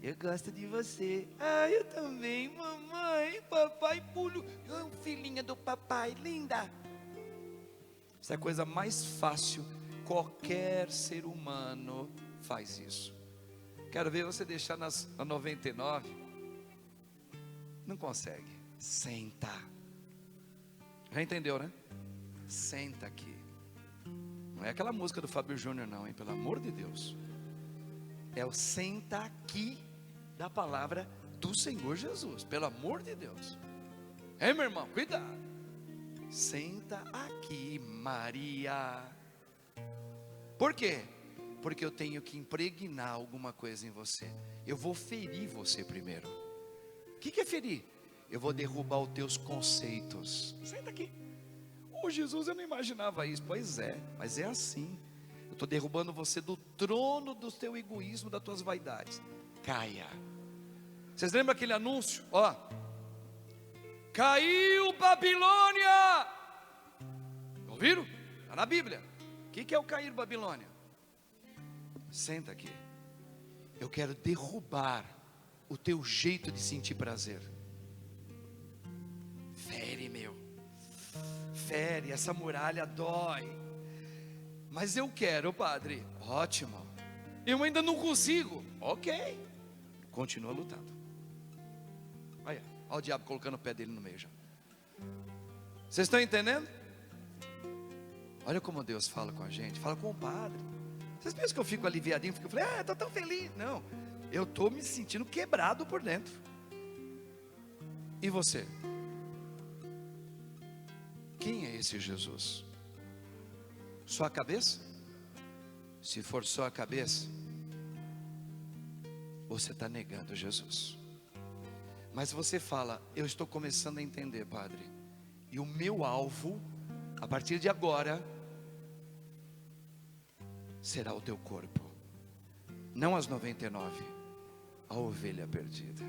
Eu gosto de você. Eu também, mamãe, papai, pulo. Filhinha do papai, linda. Essa é a coisa mais fácil. Qualquer ser humano faz isso. Quero ver você deixar na 99. Não consegue. Senta. Já entendeu, né? Senta aqui. Não é aquela música do Fábio Júnior não, hein? Pelo amor de Deus. É o senta aqui da palavra do Senhor Jesus. Pelo amor de Deus. Hein, meu irmão? Cuidado. Senta aqui, Maria. Por quê? Porque eu tenho que impregnar alguma coisa em você. Eu vou ferir você primeiro. O que é ferir? Eu vou derrubar os teus conceitos. Senta aqui. Ô Jesus, eu não imaginava isso. Pois é, mas é assim. Eu estou derrubando você do trono do teu egoísmo, das tuas vaidades. Caia. Vocês lembram aquele anúncio? Ó, caiu Babilônia. Ouviram? Está na Bíblia. O que é o cair Babilônia? Senta aqui. Eu quero derrubar o teu jeito de sentir prazer. Fere, meu. Fere, essa muralha dói. Mas eu quero, padre. Ótimo. Eu ainda não consigo. Ok. Continua lutando. Olha o diabo colocando o pé dele no meio já. Vocês estão entendendo? Olha como Deus fala com a gente. Fala com o padre. Vocês pensam que eu fico aliviadinho? Eu falei, estou tão feliz. Não, eu estou me sentindo quebrado por dentro. E você? Quem é esse Jesus? Só a cabeça? Se for só a cabeça, você está negando Jesus. Mas você fala, eu estou começando a entender, padre. E o meu alvo, a partir de agora, será o teu corpo. Não as 99, a ovelha perdida.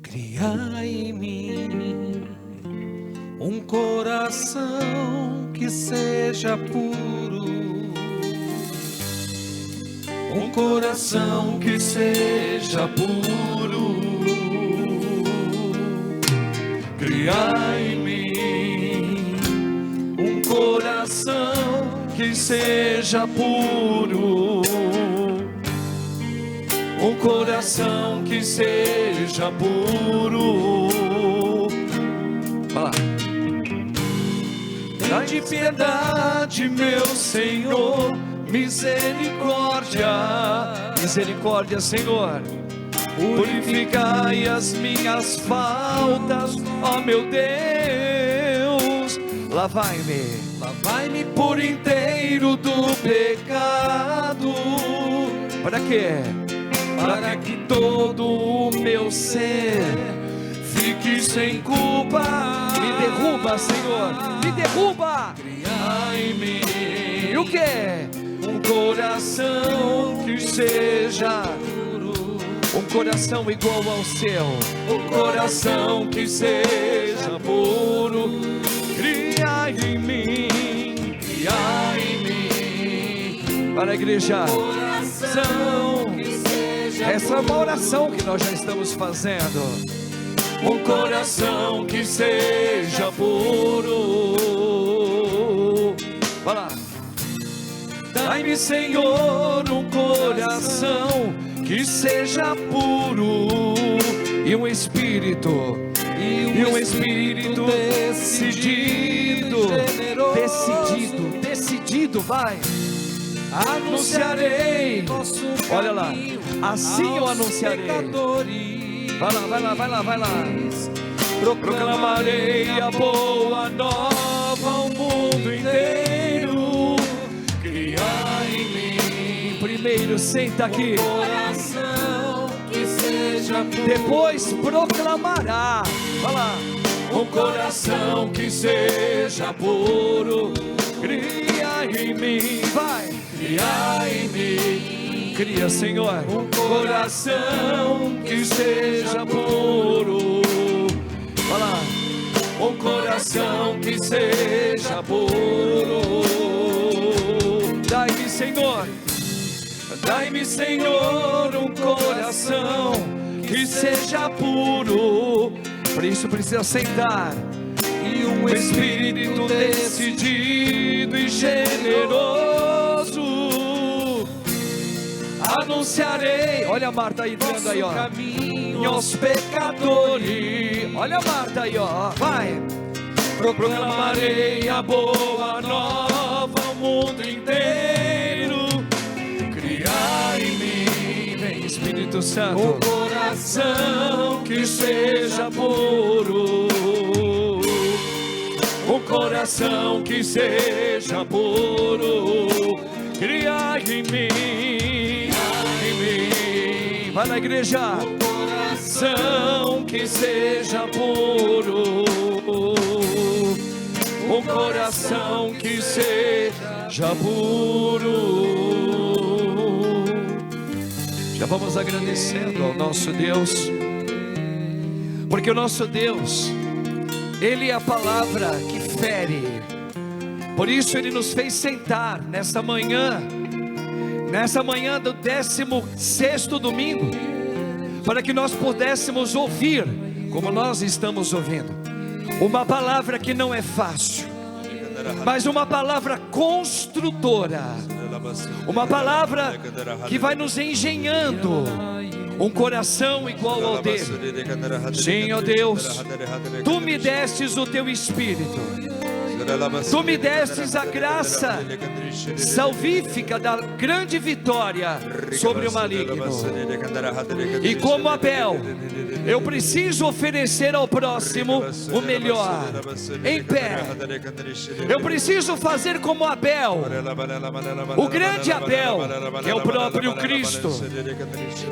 Cria em mim um coração que seja puro, um coração que seja puro. Cria em mim um coração que seja puro, um coração que seja puro. Fala. Tem piedade, meu Senhor, misericórdia, Misericórdia, Senhor. purificai as minhas faltas, ó meu Deus. Lavai-me por inteiro do pecado. Para quê? Para que todo o meu ser fique sem culpa. Me derruba, Senhor, me derruba. Cria em mim E o que? um coração que seja puro, Um coração igual ao seu. um coração que seja puro. Cria em mim, cria em mim Para a igreja, coração que seja essa é uma oração que nós já estamos fazendo. um coração que seja puro. Vai lá. Dai-me, Senhor, um coração que seja puro E um espírito decidido, generoso. Decidido, vai. Anunciarei nosso Olha lá, caminho assim eu aos anunciarei. pecadores. Vai lá. Proclamarei a boa nova ao mundo inteiro. Cria em mim Primeiro, senta aqui. coração que seja puro. Depois proclamará. Vai lá. Um coração que seja puro. Cria em mim, Vai. cria em mim Cria, Senhor. um coração que seja puro. Vai lá. Um coração que seja puro. Dai-me, Senhor. Dai-me, Senhor, um coração que seja puro. Por isso precisa sentar. E um espírito decidido e generoso. Anunciarei, Olha a Marta aí dentro aí, ó. caminho aos pecadores. Olha a Marta aí, ó. Vai. Proclamarei a boa nova ao mundo inteiro. Criar em mim, Vem, Espírito um Santo. coração que seja puro. Um coração que seja puro. criai em mim. Vai na igreja. Coração que seja puro, um coração que seja puro. Já vamos agradecendo ao nosso Deus, porque o nosso Deus, Ele é a palavra que fere. Por isso Ele nos fez sentar nessa manhã do 16º domingo, para que nós pudéssemos ouvir, como nós estamos ouvindo, uma palavra que não é fácil, mas uma palavra construtora, uma palavra que vai nos engenhando um coração igual ao dele. Sim, ó Deus, Tu me destes o Teu Espírito, Tu me destes a graça salvífica da grande vitória sobre o maligno. E como Abel, eu preciso oferecer ao próximo o melhor, em pé. Eu preciso fazer como Abel, o grande Abel, que é o próprio Cristo,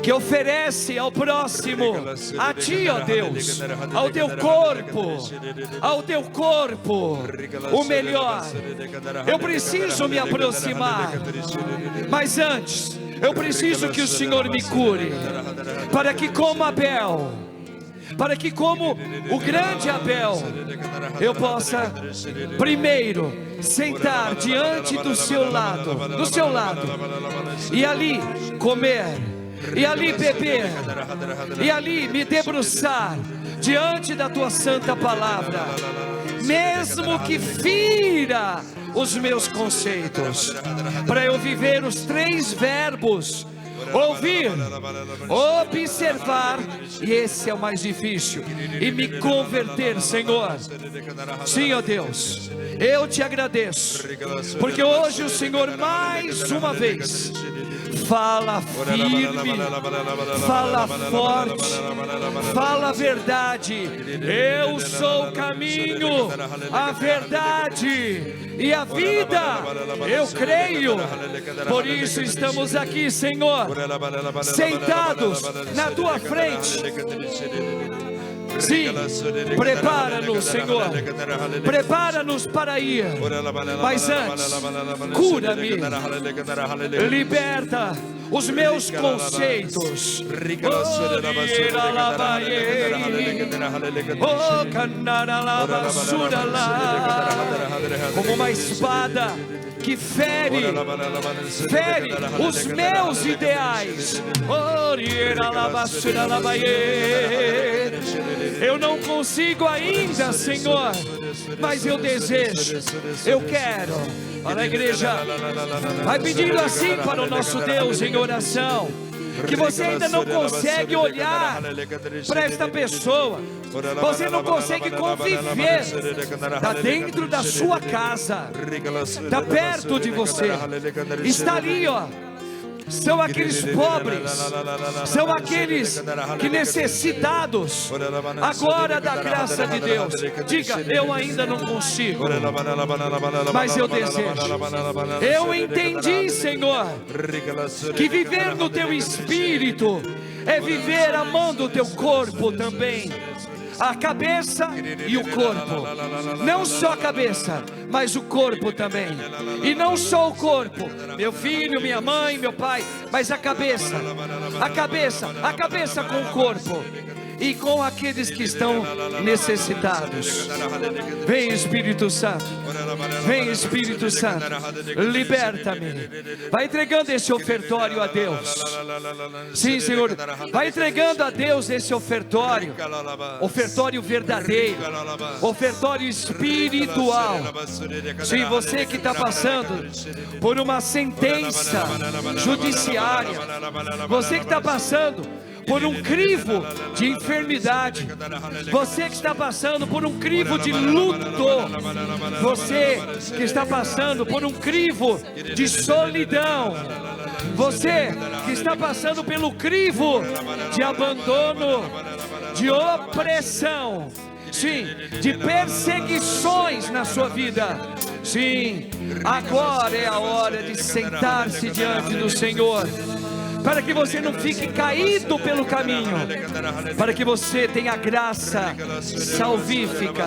que oferece ao próximo, a Ti, ó Deus, ao Teu corpo, o melhor. Eu preciso me aproximar, mas antes eu preciso que o Senhor me cure, para que como Abel, para que como o grande Abel, eu possa primeiro sentar diante do seu lado, e ali comer, e ali beber, e ali me debruçar diante da Tua santa palavra, mesmo que fira os meus conceitos, para eu viver os 3 verbos: ouvir, observar, e esse é o mais difícil, e me converter, Senhor. Sim, ó Deus, eu Te agradeço, porque hoje o Senhor mais uma vez fala firme, fala forte, fala a verdade. Eu sou o caminho, a verdade e a vida. Eu creio. Por isso estamos aqui, Senhor, sentados na Tua frente. Sim, prepara-nos, Senhor, prepara-nos para ir, mas antes, cura-me, liberta os meus conceitos, como uma espada que fere os meus ideais. Eu não consigo ainda, Senhor, mas eu desejo, eu quero. Olha a igreja, vai pedindo assim para o nosso Deus em oração, que você ainda não consegue olhar para esta pessoa, você não consegue conviver, está dentro da sua casa, está perto de você, está ali, ó. São aqueles pobres, são aqueles que necessitados agora da graça de Deus. Diga: eu ainda não consigo, mas eu desejo. Eu entendi, Senhor, que viver no Teu Espírito é viver amando o Teu corpo também, a cabeça e o corpo. Não só a cabeça, mas o corpo também. E não só o corpo, meu filho, minha mãe, meu pai, mas a cabeça com o corpo e com aqueles que estão necessitados. Vem, Espírito Santo, vem, Espírito Santo, liberta-me. Vai entregando esse ofertório a Deus. Sim, Senhor, vai entregando a Deus esse ofertório verdadeiro, ofertório espiritual. Sim, você que está passando por uma sentença judiciária, você que está passando por um crivo de enfermidade, você que está passando por um crivo de luto, você que está passando por um crivo de solidão, você que está passando pelo crivo de abandono, de opressão, sim, de perseguições na sua vida. Sim, agora é a hora de sentar-se diante do Senhor, para que você não fique caído pelo caminho, para que você tenha graça salvífica.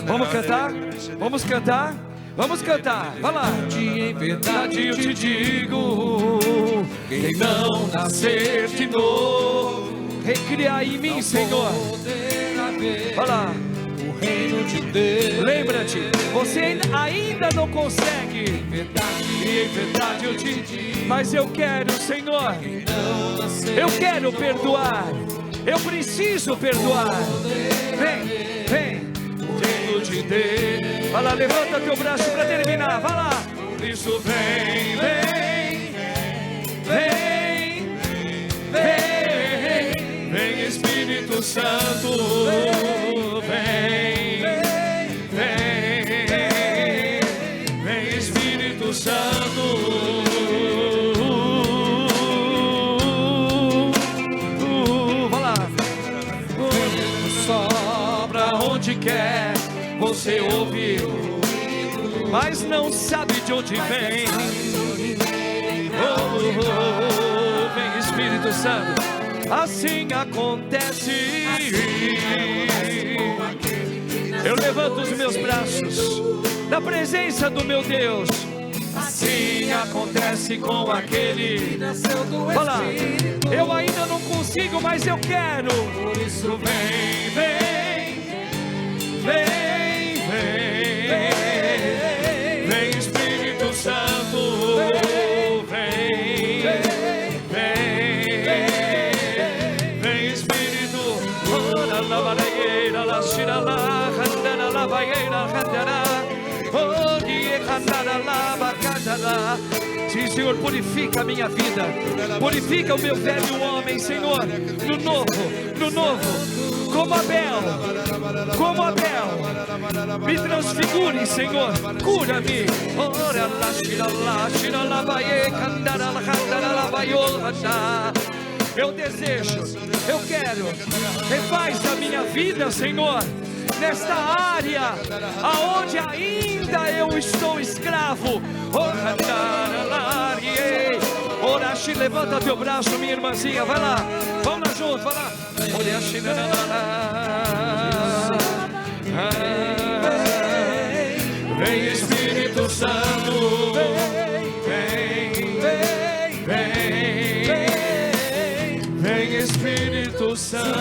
Vamos cantar? Vamos cantar? Vamos cantar, vai lá. Em verdade eu te digo, quem não nascer de novo, recria em mim, Senhor. Vai lá. O reino de Deus. Lembra-te, você ainda não consegue. Em verdade eu te digo, mas eu quero, Senhor. Eu quero perdoar. Eu preciso perdoar. Vem, vem. De Deus. Vai lá, levanta teu braço para terminar. Vai lá. Por isso vem, vem, vem, vem, vem Espírito Santo, vem, vem, vem Espírito Santo. Vai lá. Sobra onde quer. Você ouve, mas não sabe de onde vem. Vem Espírito Santo. Assim acontece. Eu levanto os meus braços na presença do meu Deus. Assim acontece com aquele. Olha lá, eu ainda não consigo, mas eu quero. Por isso vem, vem, vem. Vem Espírito Santo, vem, vem Espírito. Sim, Senhor, purifica a minha vida, purifica o meu velho homem, Senhor, no novo, como Abel, me transfigure, Senhor, cura-me. Eu desejo, eu quero, refaz a minha vida, Senhor, nesta área aonde ainda eu estou escravo. Levanta teu braço, minha irmãzinha, vai lá, vamos lá junto, vai lá. Vem Espírito Santo, vem Espírito Santo.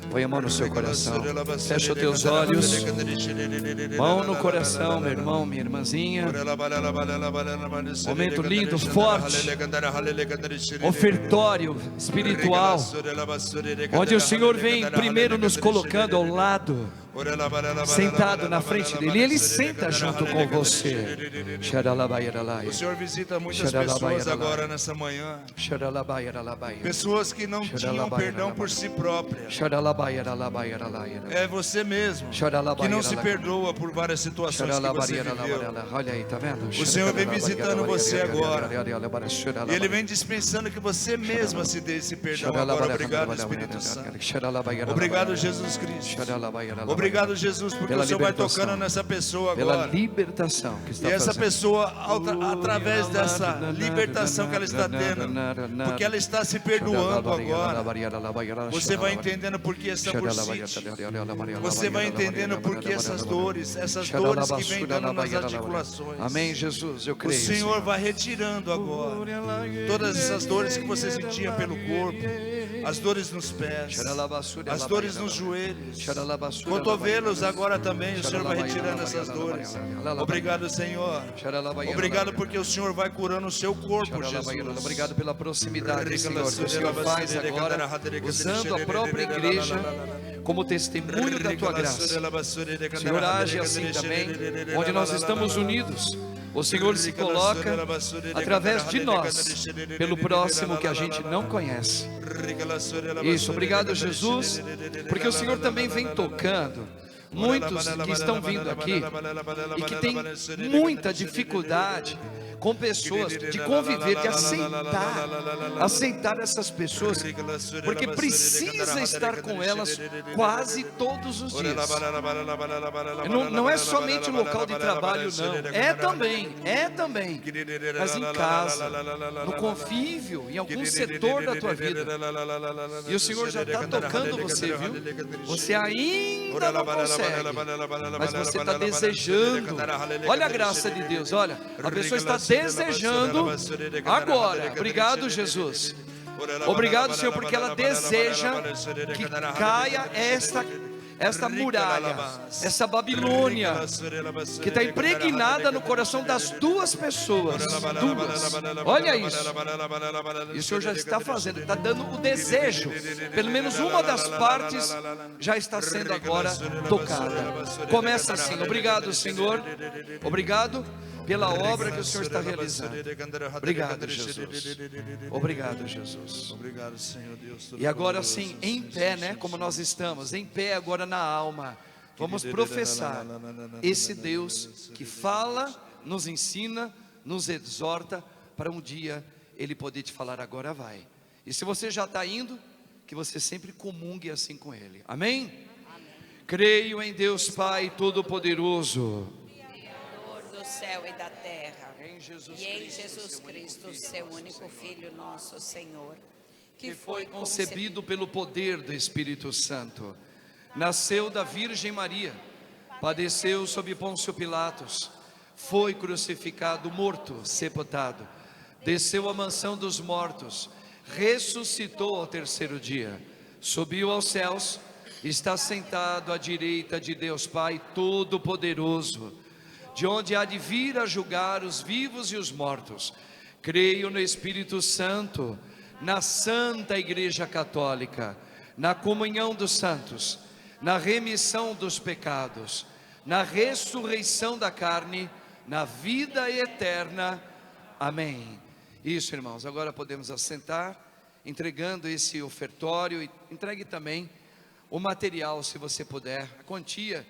Põe a mão no seu coração, fecha os teus olhos, mão no coração, meu irmão, minha irmãzinha. Momento lindo, forte, ofertório espiritual, onde o Senhor vem primeiro nos colocando ao lado, sentado na frente dele, e ele senta junto com você. O Senhor visita muitas pessoas agora nessa manhã, pessoas que não tinham perdão por si próprias. É você mesmo que não se perdoa por várias situações que você viveu. Olha aí, tá vendo? O Senhor vem visitando você agora, e Ele vem dispensando que você mesma se dê esse perdão agora. Obrigado, Espírito Santo. Obrigado, Jesus Cristo. Obrigado, Jesus, porque o Senhor vai tocando nessa pessoa agora. Pela libertação que está E essa fazendo. pessoa, através dessa libertação que ela está tendo, porque ela está se perdoando agora, você vai entendendo por que essa bursite, você vai entendendo por que essas dores que vêm dando nas articulações. Amém, Jesus, eu creio. O Senhor vai retirando agora todas essas dores que você sentia pelo corpo, as dores nos pés, as dores nos joelhos, cotovelos agora também. O Senhor vai retirando essas dores. Obrigado, Senhor. Obrigado porque o Senhor vai curando o seu corpo, Jesus. Obrigado pela proximidade, Senhor, que o Senhor faz agora, usando a própria igreja como testemunho da tua graça. Senhor, age assim também, onde nós estamos unidos. O Senhor se coloca através de nós, pelo próximo que a gente não conhece. Isso, obrigado, Jesus, porque o Senhor também vem tocando muitos que estão vindo aqui e que têm muita dificuldade com pessoas, de conviver, de aceitar essas pessoas, porque precisa estar com elas quase todos os dias. Não é somente no local de trabalho, não. É também. Mas em casa, no convívio, em algum setor da tua vida. E o Senhor já está tocando você, viu? Você ainda não consegue, mas você está desejando. Olha a graça de Deus, olha, a pessoa está desejando agora. Obrigado, Jesus. Obrigado, Senhor, porque ela deseja que caia esta muralha, essa Babilônia, que está impregnada no coração das duas pessoas. Olha isso. E o Senhor já está fazendo, está dando o desejo. Pelo menos uma das partes já está sendo agora tocada. Começa assim. Obrigado, Senhor. Obrigado pela obra que o Senhor está realizando. Obrigado, Jesus. Obrigado, Jesus. Obrigado, Senhor Deus. E agora sim, em pé, né? Como nós estamos, em pé agora na alma, vamos professar esse Deus que fala, nos ensina, nos exorta, para um dia Ele poder te falar: agora vai. E se você já está indo, que você sempre comungue assim com Ele. Amém? Creio em Deus Pai Todo-Poderoso, céu e da terra, em Jesus e em Jesus Cristo, seu único Filho, nosso Senhor, que foi concebido pelo poder do Espírito Santo, nasceu da Virgem Maria, padeceu sob Pôncio Pilatos, foi crucificado, morto, sepultado, desceu à mansão dos mortos, ressuscitou ao terceiro dia, subiu aos céus, está sentado à direita de Deus Pai Todo-Poderoso, de onde há de vir a julgar os vivos e os mortos. Creio no Espírito Santo, na Santa Igreja Católica, na comunhão dos santos, na remissão dos pecados, na ressurreição da carne, na vida eterna. Amém. Isso, irmãos, agora podemos assentar, entregando esse ofertório, e entregue também o material, se você puder, a quantia